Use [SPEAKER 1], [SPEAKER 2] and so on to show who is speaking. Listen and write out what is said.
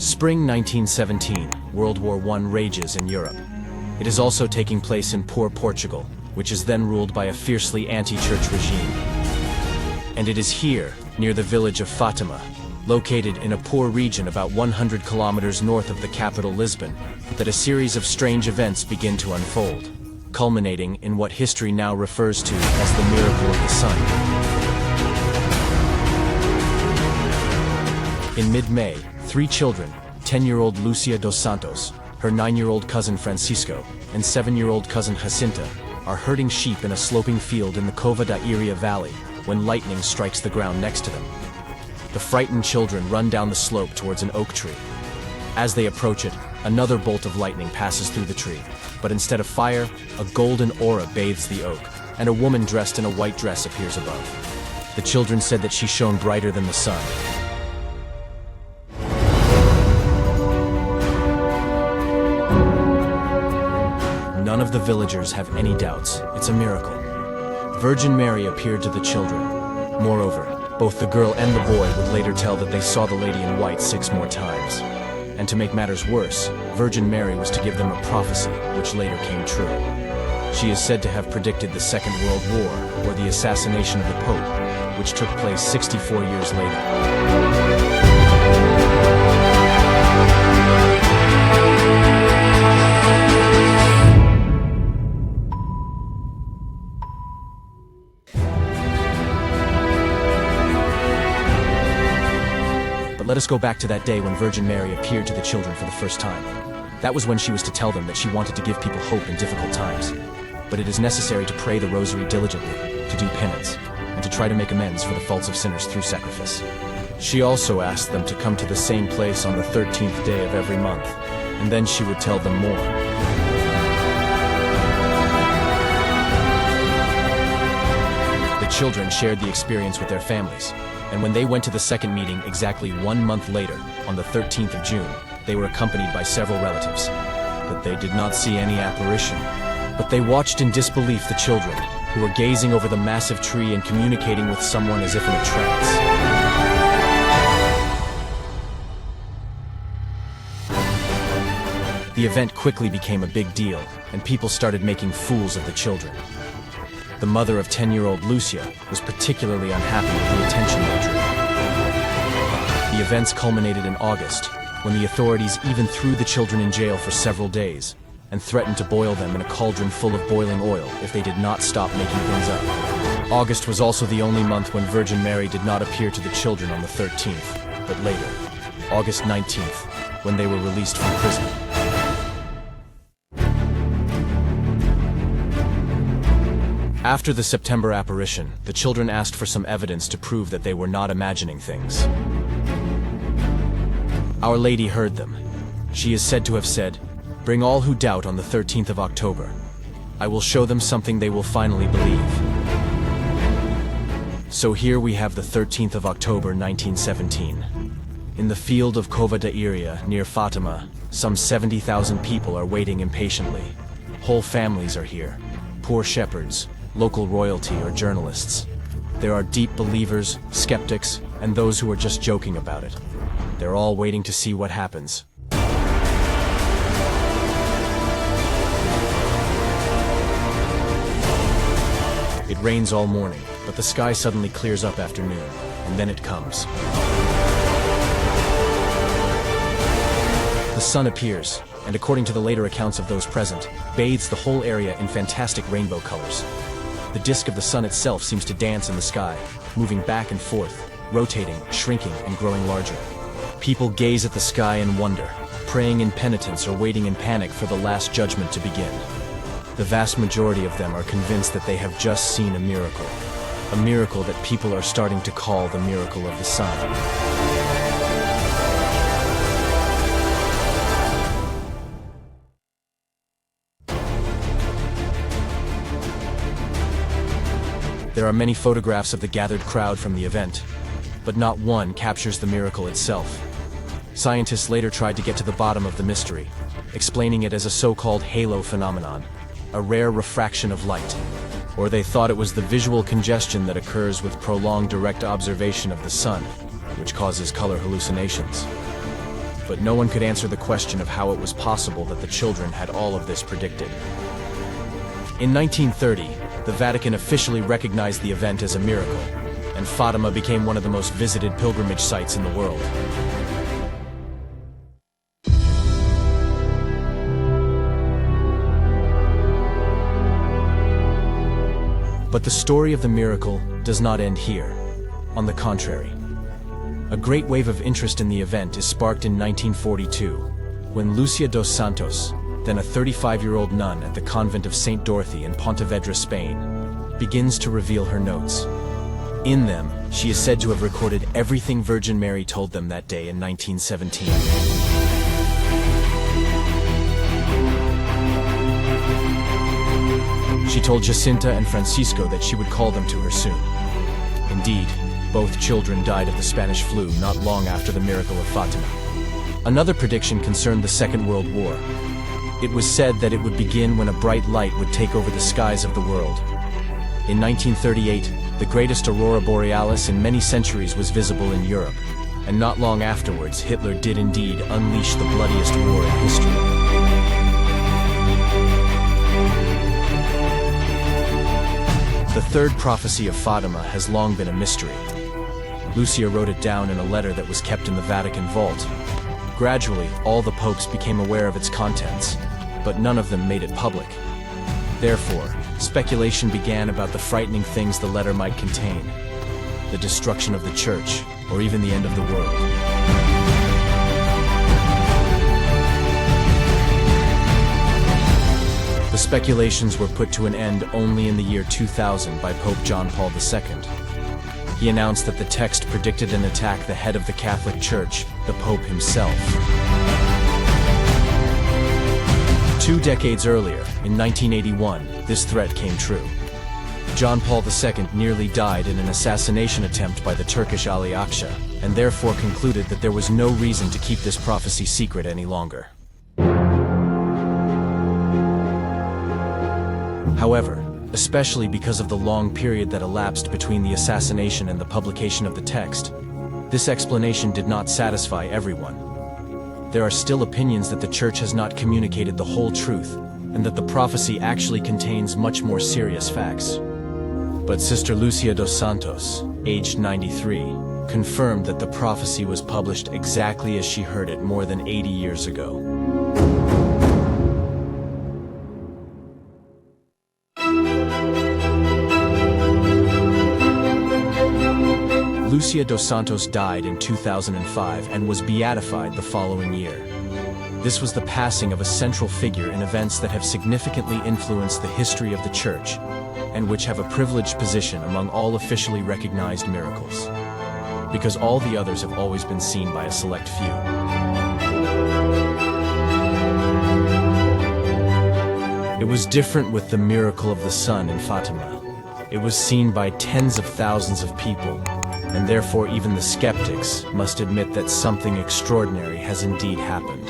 [SPEAKER 1] Spring 1917, World War I rages in Europe. It is also taking place in poor Portugal, which is then ruled by a fiercely anti-church regime. And it is here, near the village of Fátima, located in a poor region about 100 kilometers north of the capital Lisbon, that a series of strange events begin to unfold, culminating in what history now refers to as the miracle of the sun. In mid-May, 3 children, 10-year-old Lucia Dos Santos, her 9-year-old cousin Francisco, and 7-year-old cousin Jacinta, are herding sheep in a sloping field in the Cova da Iria Valley when lightning strikes the ground next to them. The frightened children run down the slope towards an oak tree. As they approach it, another bolt of lightning passes through the tree, but instead of fire, a golden aura bathes the oak, and a woman dressed in a white dress appears above. The children said that she shone brighter than the sun. None of the villagers have any doubts. It's a miracle. Virgin Mary appeared to the children. Moreover, both the girl and the boy would later tell that they saw the lady in white 6 more times. And to make matters worse, Virgin Mary was to give them a prophecy, which later came true. She is said to have predicted the Second World War, or the assassination of the Pope, which took place 64 years later. Let us go back to that day when Virgin Mary appeared to the children for the first time. That was when she was to tell them that she wanted to give people hope in difficult times. But it is necessary to pray the rosary diligently, to do penance, and to try to make amends for the faults of sinners through sacrifice. She also asked them to come to the same place on the 13th day of every month, and then she would tell them more. The children shared the experience with their families. And when they went to the second meeting exactly 1 month later, on the 13th of June, they were accompanied by several relatives. But they did not see any apparition. But they watched in disbelief the children, who were gazing over the massive tree and communicating with someone as if in a trance. The event quickly became a big deal, and people started making fools of the children. The mother of 10-year-old Lucia was particularly unhappy with the attention they drew. The events culminated in August, when the authorities even threw the children in jail for several days and threatened to boil them in a cauldron full of boiling oil if they did not stop making things up. August was also the only month when Virgin Mary did not appear to the children on the 13th, but later, August 19th, when they were released from prison. After the September apparition, the children asked for some evidence to prove that they were not imagining things. Our Lady heard them. She is said to have said, "Bring all who doubt on the 13th of October. I will show them something they will finally believe." So here we have the 13th of October 1917. In the field of Cova da Iria, near Fátima, some 70,000 people are waiting impatiently. Whole families are here. Poor shepherds, local royalty, or journalists. There are deep believers, skeptics, and those who are just joking about it. They're all waiting to see what happens. It rains all morning, but the sky suddenly clears up after noon, and then it comes. The sun appears, and according to the later accounts of those present, bathes the whole area in fantastic rainbow colors. The disk of the sun itself seems to dance in the sky, moving back and forth, rotating, shrinking, and growing larger. People gaze at the sky in wonder, praying in penitence or waiting in panic for the last judgment to begin. The vast majority of them are convinced that they have just seen a miracle that people are starting to call the miracle of the sun. There are many photographs of the gathered crowd from the event, but not one captures the miracle itself. Scientists later tried to get to the bottom of the mystery, explaining it as a so-called halo phenomenon, a rare refraction of light, or they thought it was the visual congestion that occurs with prolonged direct observation of the sun, which causes color hallucinations. but no one could answer the question of how it was possible that the children had all of this predicted. In 1930, the Vatican officially recognized the event as a miracle, and Fátima became one of the most visited pilgrimage sites in the world. But the story of the miracle does not end here. On the contrary, a great wave of interest in the event is sparked in 1942, when Lucia Dos Santos, then a 35-year-old nun at the convent of St. Dorothy in Pontevedra, Spain, begins to reveal her notes. In them, she is said to have recorded everything Virgin Mary told them that day in 1917. She told Jacinta and Francisco that she would call them to her soon. Indeed, both children died of the Spanish flu not long after the miracle of Fátima. Another prediction concerned the Second World War. It was said that it would begin when a bright light would take over the skies of the world. In 1938, the greatest aurora borealis in many centuries was visible in Europe, and not long afterwards Hitler did indeed unleash the bloodiest war in history. The third prophecy of Fátima has long been a mystery. Lucia wrote it down in a letter that was kept in the Vatican vault. Gradually, all the popes became aware of its contents, but none of them made it public. Therefore, speculation began about the frightening things the letter might contain: the destruction of the church, or even the end of the world. The speculations were put to an end only in the year 2000 by Pope John Paul II. He announced that the text predicted an attack the head of the Catholic Church, the Pope himself. 2 decades earlier, in 1981, this threat came true. John Paul II nearly died in an assassination attempt by the Turkish Ali Akşa, and therefore concluded that there was no reason to keep this prophecy secret any longer. However, especially because of the long period that elapsed between the assassination and the publication of the text, this explanation did not satisfy everyone. There are still opinions that the Church has not communicated the whole truth, and that the prophecy actually contains much more serious facts. But Sister Lucia Dos Santos, aged 93, confirmed that the prophecy was published exactly as she heard it more than 80 years ago. Lucia Dos Santos died in 2005 and was beatified the following year. This was the passing of a central figure in events that have significantly influenced the history of the Church, and which have a privileged position among all officially recognized miracles, because all the others have always been seen by a select few. It was different with the miracle of the sun in Fátima. It was seen by tens of thousands of people, and therefore even the skeptics must admit that something extraordinary has indeed happened.